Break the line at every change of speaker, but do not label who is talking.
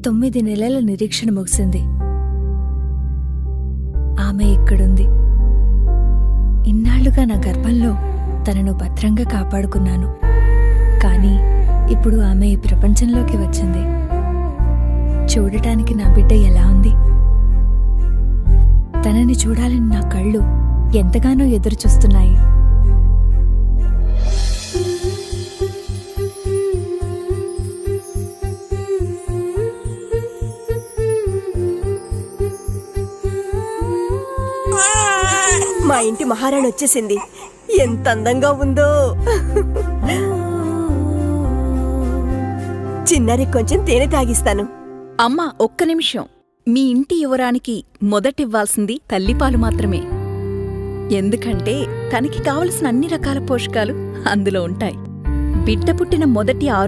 9 నెలల నిరీక్షణ ముగిసింది. ఆమె ఇక్కడుంది. ఇన్నాళ్లుగా నా గర్భంలో తనను భద్రంగా కాపాడుకున్నాను. కానీ ఇప్పుడు ఆమె ఈ ప్రపంచంలోకి వచ్చింది. చూడటానికి నా బిడ్డ ఎలా ఉంది? తనని చూడాలని నా కళ్ళు ఎంతగానో ఎదురుచూస్తున్నాయి.
మా ఇంటి మహారాణి వచ్చేసింది. ఎంత అందంగా ఉందో. చిన్నారి కొంచెం తేనె తాగిస్తాను.
అమ్మా, ఒక్క నిమిషం. మీ ఇంటి యువరానికి మొదటివ్వాల్సింది తల్లిపాలు మాత్రమే. ఎందుకంటే తనకి కావలసిన అన్ని రకాల పోషకాలు అందులో ఉంటాయి. బిడ్డ పుట్టిన మొదటి 6